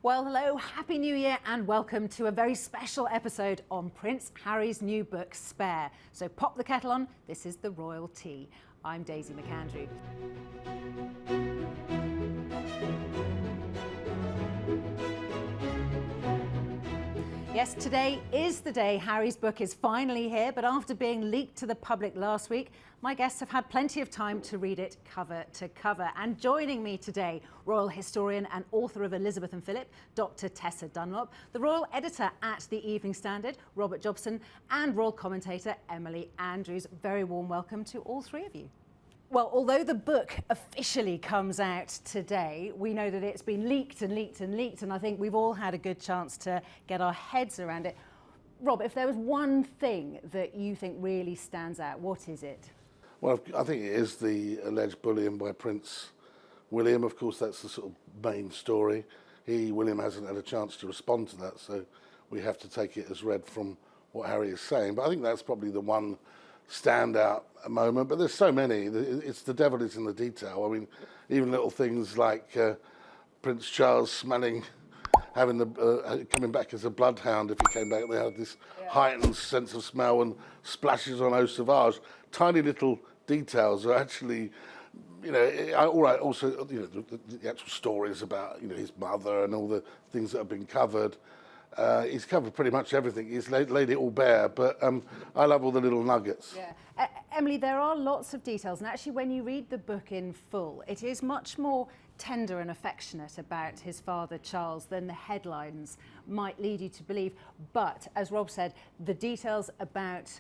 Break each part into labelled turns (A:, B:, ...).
A: Well, hello, Happy New Year and welcome to a very special episode on Prince Harry's new book, Spare. So pop the kettle on, this is the Royal Tea. I'm Daisy McAndrew. Yes, today is the day Harry's book is finally here, but after being leaked to the public last week, my guests have had plenty of time to read it cover to cover. And joining me today, royal historian and author of Elizabeth and Philip, Dr. Tessa Dunlop, the royal editor at the Evening Standard, Robert Jobson, and royal commentator, Emily Andrews. Very warm welcome to all three of you. Well, although the book officially comes out today, we know that it's been leaked and leaked and leaked, and I think we've all had a good chance to get our heads around it. Rob, if there was one thing that you think really stands out, what is it?
B: Well, I think it is the alleged bullying by Prince William. Of course, that's the sort of main story. William hasn't had a chance to respond to that, so we have to take it as read from what Harry is saying. But I think that's probably the one standout moment, but there's so many. It's the devil is in the detail. I mean, even little things like Prince Charles coming back as a bloodhound. If he came back, they had this heightened sense of smell and splashes on eau sauvage. Tiny little details are actually, all right. Also, the actual stories about his mother and all the things that have been covered. He's covered pretty much everything. He's laid it all bare, but I love all the little nuggets.
A: Yeah. Emily, there are lots of details, and actually when you read the book in full, it is much more tender and affectionate about his father Charles than the headlines might lead you to believe. But, as Rob said, the details about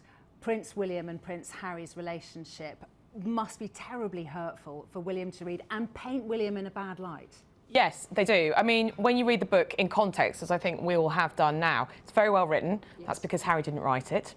A: Prince William and Prince Harry's relationship must be terribly hurtful for William to read and paint William in a bad light.
C: Yes, they do. I mean, when you read the book in context, as I think we all have done now, it's very well written. Yes. That's because Harry didn't write it.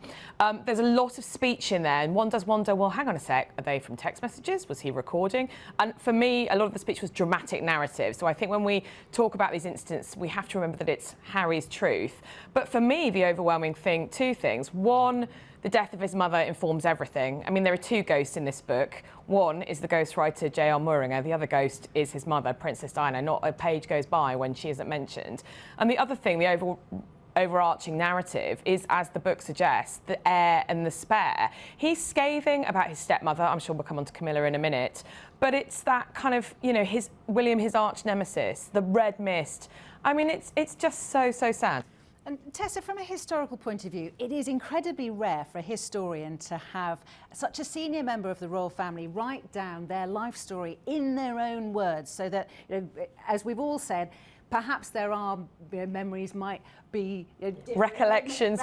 C: There's a lot of speech in there, and one does wonder, well, hang on a sec, are they from text messages? Was he recording? And for me, a lot of the speech was dramatic narrative. So I think when we talk about these incidents, we have to remember that it's Harry's truth. But for me, the overwhelming thing, two things. One, the death of his mother informs everything. I mean, there are two ghosts in this book. One is the ghostwriter J.R. Mooringer. The other ghost is his mother, Princess Diana. Not a page goes by when she isn't mentioned. And the other thing, the overarching narrative is, as the book suggests, the heir and the spare. He's scathing about his stepmother. I'm sure we'll come on to Camilla in a minute. But it's that kind of, his William, his arch nemesis, the red mist. I mean, it's just so sad.
A: And Tessa, from a historical point of view, it is incredibly rare for a historian to have such a senior member of the royal family write down their life story in their own words, so that, as we've all said, perhaps there are memories might be recollections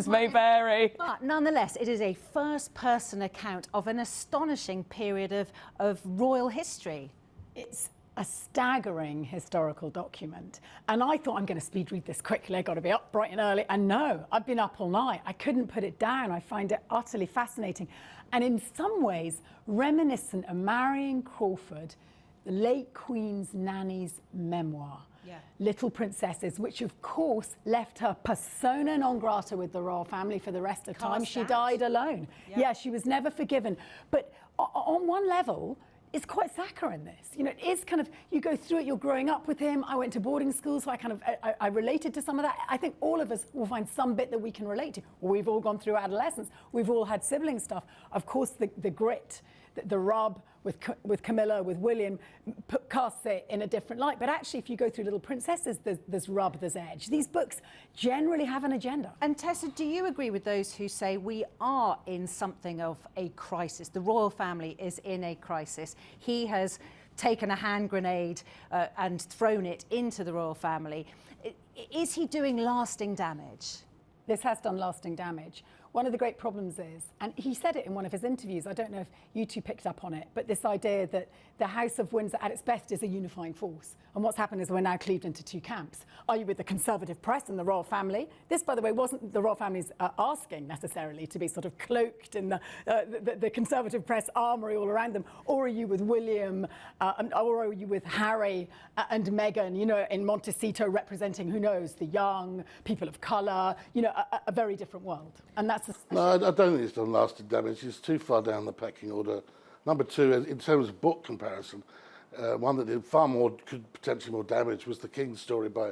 A: may vary. But nonetheless, it is a first-person account of an astonishing period of royal history.
D: It's a staggering historical document, and I thought, I'm going to speed read this quickly, I've got to be up bright and early, and no, I've been up all night. I couldn't put it down. I find it utterly fascinating, and in some ways reminiscent of Marion Crawford, the late Queen's nanny's memoir, Little Princesses, which of course left her persona non grata with the royal family for the rest of time. She died alone. Yeah, she was never forgiven. But on one level, it's quite saccharine, this. It is kind of, you go through it, you're growing up with him. I went to boarding school, so I related to some of that. I think all of us will find some bit that we can relate to. We've all gone through adolescence. We've all had sibling stuff. Of course, the grit, the rub with Camilla, with William, casts it in a different light. But actually, if you go through Little Princesses, there's rub, there's edge. These books generally have an agenda.
A: And Tessa, do you agree with those who say we are in something of a crisis? The royal family is in a crisis. He has taken a hand grenade and thrown it into the royal family. Is he doing lasting damage?
D: This has done lasting damage. One of the great problems is, and he said it in one of his interviews, I don't know if you two picked up on it, but this idea that the House of Windsor at its best is a unifying force. And what's happened is we're now cleaved into two camps. Are you with the conservative press and the royal family? This, by the way, wasn't the royal family's asking necessarily to be sort of cloaked in the conservative press armoury all around them. Or are you with William, or are you with Harry and Meghan, in Montecito representing, who knows, the young, people of colour, a very different world. And that's
B: No, I don't think it's done lasting damage. It's too far down the pecking order. Number two, in terms of book comparison, one that did far more, could potentially more damage, was the King's story by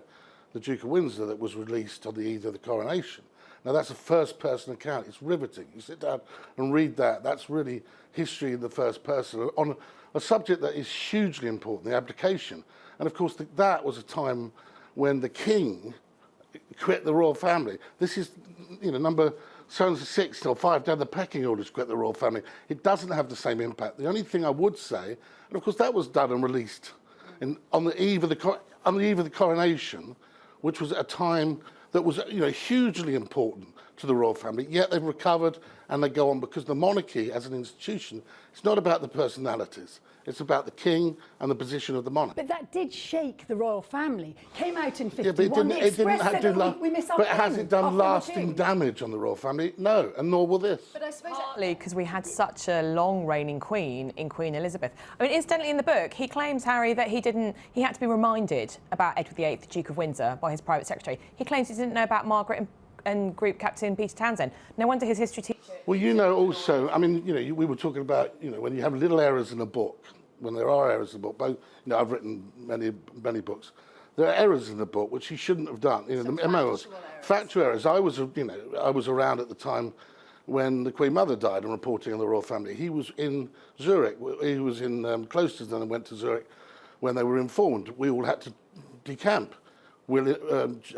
B: the Duke of Windsor that was released on the eve of the coronation. Now that's a first-person account. It's riveting. You sit down and read that. That's really history in the first person on a subject that is hugely important, the abdication. And of course, that was a time when the King quit the royal family. This is, number 6 or 5 down the pecking order to quit the royal family. It doesn't have the same impact. The only thing I would say, and of course that was done and released on the eve of the coronation, which was a time that was hugely important to the royal family, yet they've recovered and they go on, because the monarchy as an institution, it's not about the personalities, it's about the king and the position of the monarch.
D: But that did shake the royal family. Came out in 51.
B: Yeah, but it didn't have to
D: we miss our
B: but
D: king,
B: has it done lasting damage on the royal family? No, and nor will this.
A: But I suppose
C: Partly because we had such a long reigning queen in Queen Elizabeth. I mean, incidentally, in the book, he claims, Harry, that he had to be reminded about Edward VIII, Duke of Windsor, by his private secretary. He claims he didn't know about Margaret and Group Captain Peter Townsend. No wonder his history teacher...
B: Well, also, I mean, we were talking about, when you have little errors in a book, when there are errors in the book, both, I've written many books, there are errors in the book which he shouldn't have done. Factual errors. I was around at the time when the Queen Mother died and reporting on the royal family. He was in Zurich. He was in Cloisters and went to Zurich when they were informed. We all had to decamp.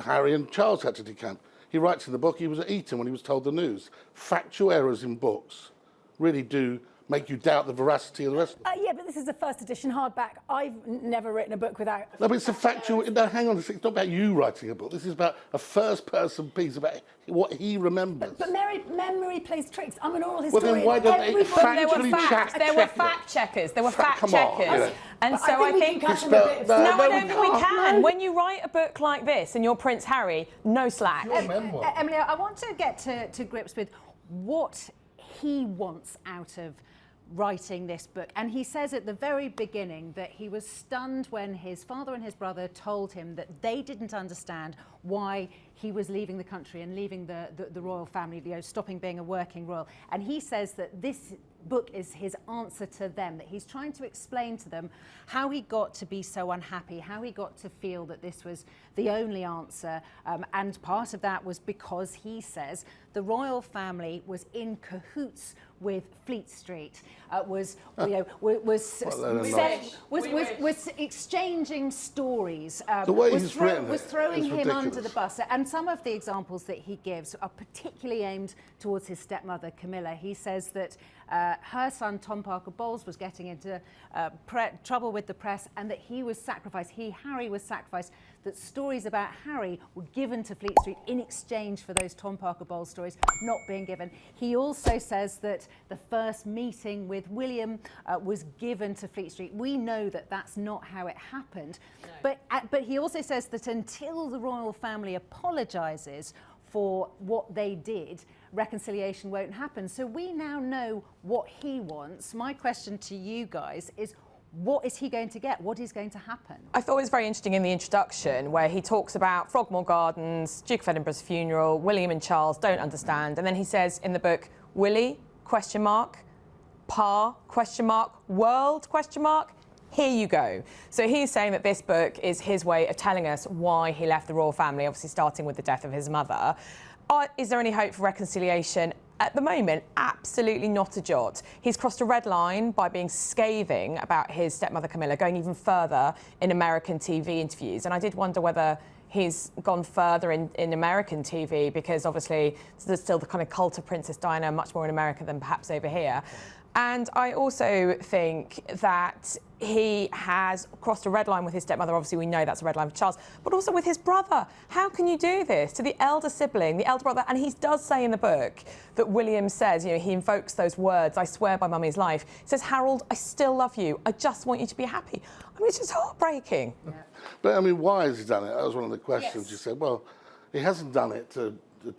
B: Harry and Charles had to decamp. He writes in the book he was at Eton when he was told the news. Factual errors in books really do make you doubt the veracity of the rest of it.
D: Yeah, but this is a first edition hardback. I've never written a book without...
B: No, but it's a factual... No, hang on a second. It's not about you writing a book. This is about a first-person piece about what he remembers.
D: But memory plays tricks. I'm an oral
B: Well,
D: historian.
B: then why don't they factually check?
C: There were fact checkers. There were fact checkers. And
D: But
C: so I think...
D: I think
C: No, I don't think we can. When you write a book like this and you're Prince Harry, no slack.
A: Emily, I want to get to grips with what he wants out of writing this book. And he says at the very beginning that he was stunned when his father and his brother told him that they didn't understand why he was leaving the country and leaving the royal family, stopping being a working royal. And he says that this book is his answer to them, that he's trying to explain to them how he got to be so unhappy, how he got to feel that this was the only answer. And part of that was because he says the royal family was in cahoots with Fleet Street, was exchanging stories,
B: the way he's written
A: was
B: it
A: throwing
B: is
A: him
B: ridiculous.
A: under the bus. And some of the examples that he gives are particularly aimed towards his stepmother, Camilla. He says that her son, Tom Parker Bowles, was getting into trouble with the press and that he was sacrificed, Harry was sacrificed, that stories about Harry were given to Fleet Street in exchange for those Tom Parker Bowles stories not being given. He also says that the first meeting with William was given to Fleet Street. We know that that's not how it happened. No. But he also says that until the royal family apologises for what they did, reconciliation won't happen. So we now know what he wants. My question to you guys is, what is he going to get? What is going to happen?
C: I thought it was very interesting in the introduction where he talks about Frogmore Gardens, Duke of Edinburgh's funeral, William and Charles don't understand. And then he says in the book, Willie, question mark, Pa, question mark, world, question mark, here you go. So he's saying that this book is his way of telling us why he left the royal family, obviously starting with the death of his mother. Is there any hope for reconciliation? At the moment, absolutely not a jot. He's crossed a red line by being scathing about his stepmother Camilla, going even further in American TV interviews. And I did wonder whether he's gone further in American TV, because obviously there's still the kind of cult of Princess Diana much more in America than perhaps over here. And I also think that he has crossed a red line with his stepmother. Obviously, we know that's a red line for Charles, but also with his brother. How can you do this to the elder sibling, the elder brother? And he does say in the book that William says, he invokes those words, I swear by mummy's life. He says, Harold, I still love you. I just want you to be happy. I mean, it's just heartbreaking. Yeah.
B: But, I mean, why has he done it? That was one of the questions.
A: Yes.
B: You said, well, he hasn't done it to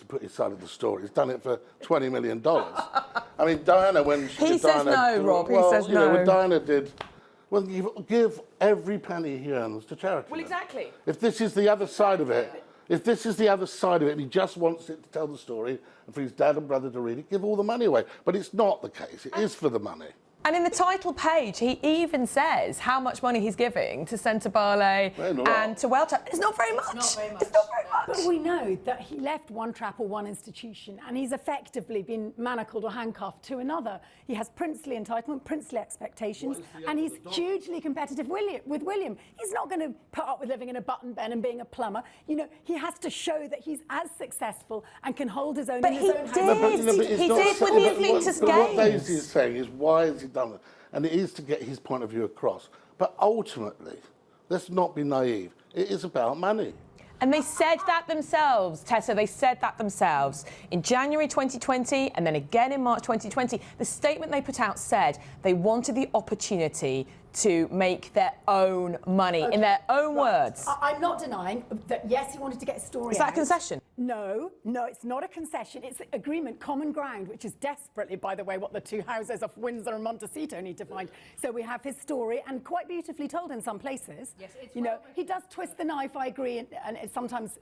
B: put his side of the story. He's done it for $20 million. I mean, Diana, when she
C: He says no, Rob. He says no.
B: When Diana did, well, give every penny he earns to charity.
C: Well, exactly.
B: If this is the other side of it, and he just wants it to tell the story and for his dad and brother to read it, give all the money away. But it's not the case. It is for the money.
C: And in the title page, he even says how much money he's giving to Centre Barley and to Welsh. It's not very much.
A: It's not very much.
C: It's not very much.
D: But we know that he left one trap or one institution and he's effectively been manacled or handcuffed to another. He has princely entitlement, princely expectations, and he's hugely competitive with William. He's not going to put up with living in a button ben and being a plumber. You know, he has to show that he's as successful and can hold his own
C: But
D: in
C: he
D: his own
C: did.
D: house.
C: He did with the Inflectus
B: But what
C: Games.
B: Daisy is saying is, why has he done it? And it is to get his point of view across. But ultimately, let's not be naive. It is about money.
C: And they said that themselves, Tessa, they said that themselves. In January 2020 and then again in March 2020, the statement they put out said they wanted the opportunity to make their own money, in their own words.
D: I'm not denying that, yes, he wanted to get his story
C: Is that
D: out.
C: a concession?
D: No, it's not a concession. It's agreement, common ground, which is desperately, by the way, what the two houses of Windsor and Montecito need to find. So we have his story, and quite beautifully told in some places.
A: Yes, it's
D: you know,
A: well
D: he does twist the knife, I agree, and it's sometimes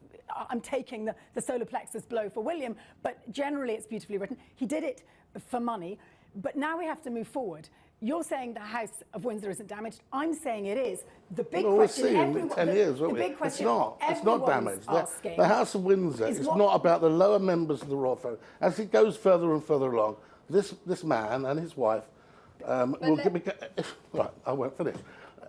D: I'm taking the solar plexus blow for William, but generally it's beautifully written. He did it for money, but now we have to move forward. You're saying the House of Windsor isn't damaged. I'm saying it is. The big
B: Well,
D: question,
B: we'll see in
D: everyone,
B: 10 years, won't
D: the
B: we?
D: big question,
B: It's not damaged.
D: asking
B: The House of Windsor
D: is
B: is
D: what-
B: not about the lower members of the royal family. As it goes further and further along, this man and his wife will right, I won't finish.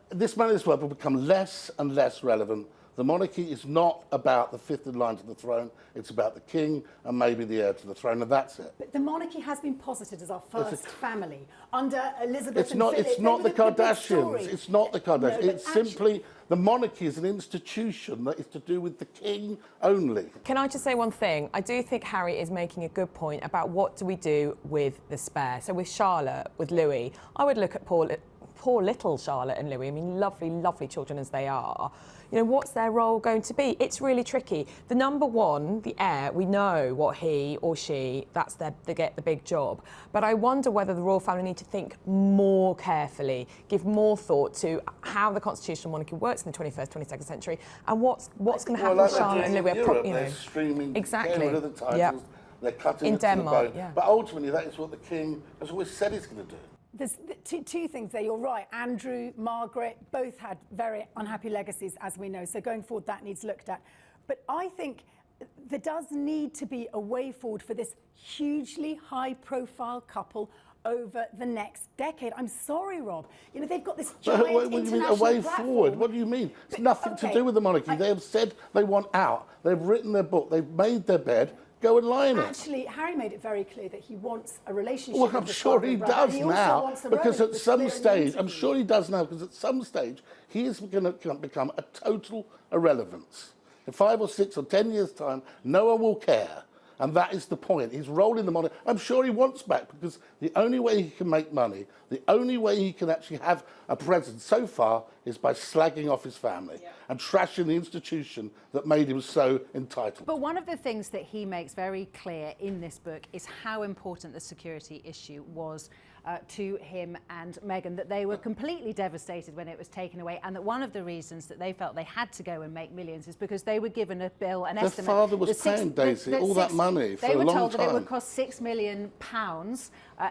B: This man and his wife will become less and less relevant. The monarchy is not about the fifth in line to the throne. It's about the king and maybe the heir to the throne, and that's it.
D: But the monarchy has been posited as our first family under Elizabeth
B: It's
D: and
B: not.
D: Philip.
B: It's not
D: They
B: the
D: were big
B: Kardashians.
D: story.
B: It's not the Kardashians.
D: No, but
B: It's simply the monarchy is an institution that is to do with the king only.
C: Can I just say one thing? I do think Harry is making a good point about what do we do with the spare. So with Charlotte, with Louis, I would look at poor little Charlotte and Louis. I mean, lovely, lovely children as they are. You know, what's their role going to be? It's really tricky. The number one, the heir, we know what he or she, they get the big job. But I wonder whether the royal family need to think more carefully, give more thought to how the constitutional monarchy works in the 21st, 22nd century, and what's going to happen with Charlotte and Louis.
B: They're streaming,
C: exactly.
B: getting rid of the titles,
C: Yep.
B: they're cutting
C: In
B: it to the
C: Denmark,
B: bone.
C: yeah.
B: But ultimately, that is what the king has always said he's going to do.
D: There's two things there. You're right. Andrew, Margaret, both had very unhappy legacies, as we know. So going forward, that needs looked at. But I think there does need to be a way forward for this hugely high-profile couple over the next decade. I'm sorry, Rob. You know, they've got this giant
B: What do you mean, a
D: international
B: way
D: platform.
B: forward? What do you mean? It's nothing to
D: okay,
B: do with the monarchy. They have said they want out. They've written their book. They've made their bed. Go and lie in it.
D: Actually, Harry made it very clear that he wants a relationship
B: Well,
D: with
B: I'm
D: his
B: sure
D: father
B: he
D: and brother.
B: does
D: He also
B: now,
D: wants a
B: because
D: role
B: at
D: that's
B: some
D: clear in the
B: stage, I'm
D: interview.
B: sure he does now, because at some stage, he is going to become a total irrelevance. In 5 or 6 or 10 years' time, no one will care. And that is the point. He's rolling the money. I'm sure he wants back, because the only way he can make money, the only way he can actually have a presence so far is by slagging off his family and trashing the institution that made him so entitled.
A: But one of the things that he makes very clear in this book is how important the security issue was to him and Meghan, that they were completely devastated when it was taken away, and that one of the reasons that they felt they had a go and make millions is because they were given a bill, an estimate.
B: Their father was paying Daisy all that money for a long time.
A: They were told that it would cost £6 million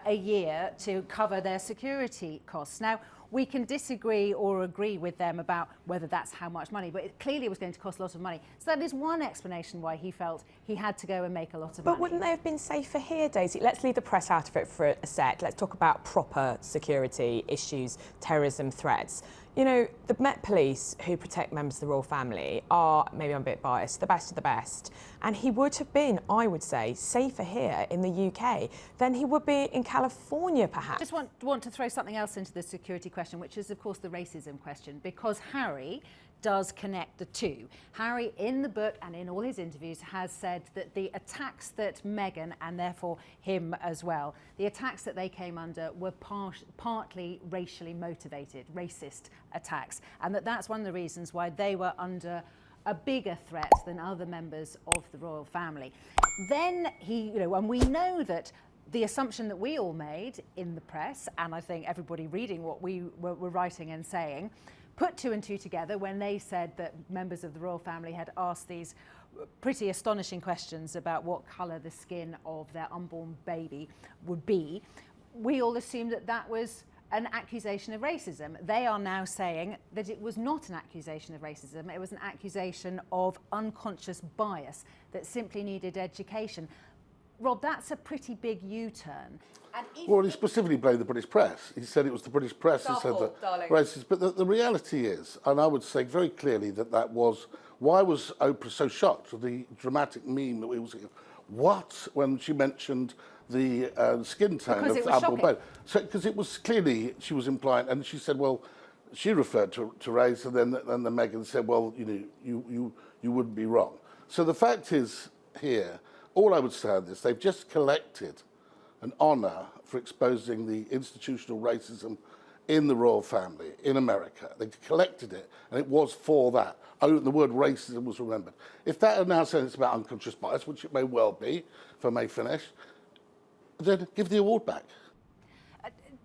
A: a year to cover their security costs. Now, we can disagree or agree with them about whether that's how much money, but it clearly was going to cost a lot of money. So that is one explanation why he felt he had to go and make a lot of money.
C: But wouldn't they have been safer here, Daisy? Let's leave the press out of it for a sec. Let's talk about proper security issues, terrorism threats. You know, the Met Police, who protect members of the royal family, are, maybe I'm a bit biased, the best of the best. And he would have been, I would say, safer here in the UK than he would be in California, perhaps.
A: I just want to throw something else into the security question, which is, of course, the racism question, because Harry does connect the two. Harry, in the book and in all his interviews, has said that the attacks that Meghan, and therefore him as well, the attacks that they came under were partly racially motivated, racist attacks, and that's one of the reasons why they were under a bigger threat than other members of the royal family. Then and we know that the assumption that we all made in the press, and I think everybody reading what we were writing and saying, put 2 and 2 together when they said that members of the royal family had asked these pretty astonishing questions about what colour the skin of their unborn baby would be. We all assumed that that was an accusation of racism. They are now saying that it was not an accusation of racism, it was an accusation of unconscious bias that simply needed education. Rob, that's a pretty big U-turn.
B: Well, he specifically blamed the British press. He said it was the British press who said that racist. But the reality is, and I would say very clearly that was, why was Oprah so shocked with the dramatic meme that we all see? What? When she mentioned the skin tone
A: Because
B: of
A: it was
B: Apple
A: shocking.
B: So, because it was clearly, she was implying, and she said, well, she referred to race, and then the Meghan said, well, you wouldn't be wrong. So the fact is here, all I would say on this, they've just collected an honour for exposing the institutional racism in the royal family in America. They collected it, and it was for that. Oh, the word racism was remembered. If that are now saying it's about unconscious bias, which it may well be, if I may finish, then give the award back.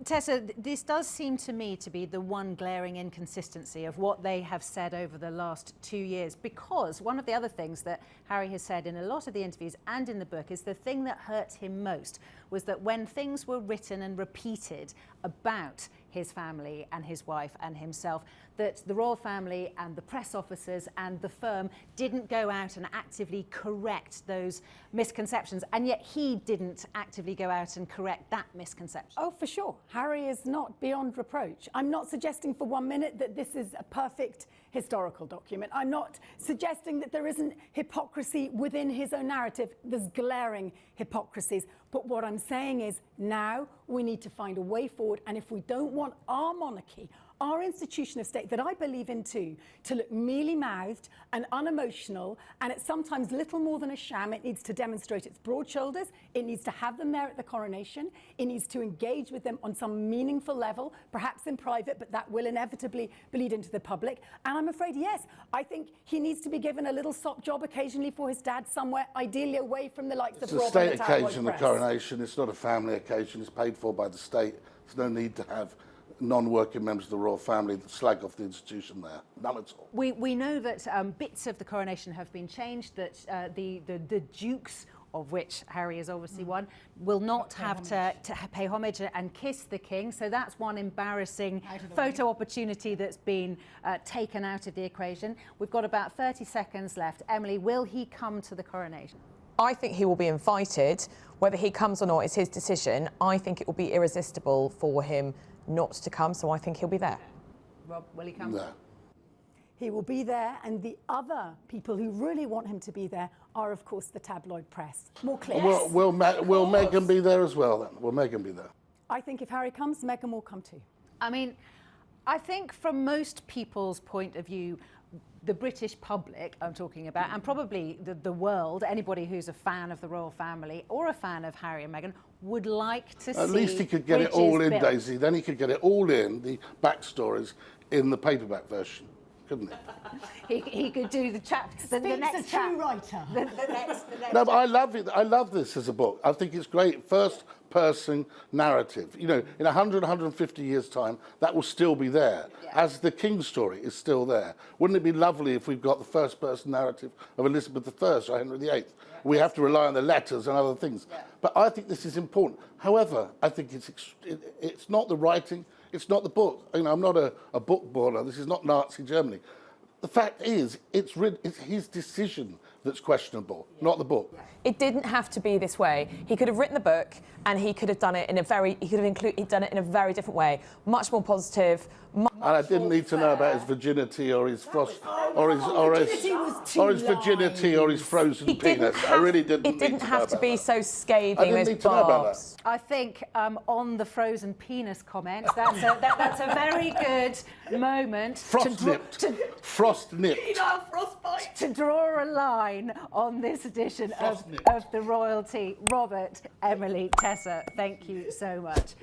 A: Tessa, this does seem to me to be the one glaring inconsistency of what they have said over the last 2 years, because one of the other things that Harry has said in a lot of the interviews and in the book is the thing that hurt him most was that when things were written and repeated about his family and his wife and himself, that the royal family and the press officers and the firm didn't go out and actively correct those misconceptions, and yet he didn't actively go out and correct that misconception.
D: Oh, for sure. Harry is not beyond reproach. I'm not suggesting for 1 minute that this is a perfect historical document. I'm not suggesting that there isn't hypocrisy within his own narrative. There's glaring hypocrisies. But what I'm saying is now we need to find a way forward. And if we don't want our monarchy, our institution of state that I believe in too, to look mealy-mouthed and unemotional, and it's sometimes little more than a sham. It needs to demonstrate its broad shoulders. It needs to have them there at the coronation. It needs to engage with them on some meaningful level, perhaps in private, but that will inevitably bleed into the public. And I'm afraid, yes, I think he needs to be given a little sop job occasionally for his dad somewhere, ideally away from the likes of Rob and the tabloid
B: It's a state occasion, the
D: press.
B: coronation. It's not a family occasion. It's paid for by the state. There's no need to have non-working members of the royal family that slag off the institution there. None at all.
A: We know that bits of the coronation have been changed, that the dukes, of which Harry is obviously one, will not have to pay homage and kiss the king. So that's one embarrassing photo opportunity that's been taken out of the equation. We've got about 30 seconds left. Emily, will he come to the coronation?
C: I think he will be invited. Whether he comes or not is his decision. I think it will be irresistible for him not to come, so I think he'll be there.
A: Rob, will he come?
B: No.
D: He will be there, and the other people who really want him to be there are, of course, the tabloid press. More clear.
B: Will Meghan be there as well then? Will Meghan be there?
D: I think if Harry comes, Meghan will come too.
A: I mean, I think from most people's point of view, the British public I'm talking about, and probably the world, anybody who's a fan of the royal family or a fan of Harry and Meghan, would like to see
B: At least he could get it
A: bridges
B: all in,
A: built.
B: Daisy. Then he could get it all in, the backstories, in the paperback version, couldn't he?
A: He could do the chapter, the
D: Speaks
A: next
D: a true
A: chapter.
D: writer.
A: The next
B: No, but I love it. I love this as a book. I think it's great. First person narrative. You know, in 100, 150 years' time, that will still be there.
A: Yeah.
B: As the King's story is still there. Wouldn't it be lovely if we've got the first person narrative of Elizabeth I or Henry VIII? Yeah. We have to rely on the letters and other things. Yeah. But I think this is important. However, I think it's not the writing, it's not the book. You know, I'm not a book burner. This is not Nazi Germany. The fact is, it's his decision that's questionable, not the book.
C: It didn't have to be this way. He could have written the book, and he could have done it in a very, he'd done it in a very different way, much more positive.
B: And I didn't need to know about his virginity or his frost, or his virginity or his frozen penis. I really didn't.
C: It didn't have to be so
B: I
C: scathing
B: didn't
C: as
B: need to know about
C: Barb's.
A: I think on the frozen penis comment, that's a very good moment
B: Frost nipped.
A: to draw a line on this edition of the royalty. Robert, Emily, Tessa, thank you so much.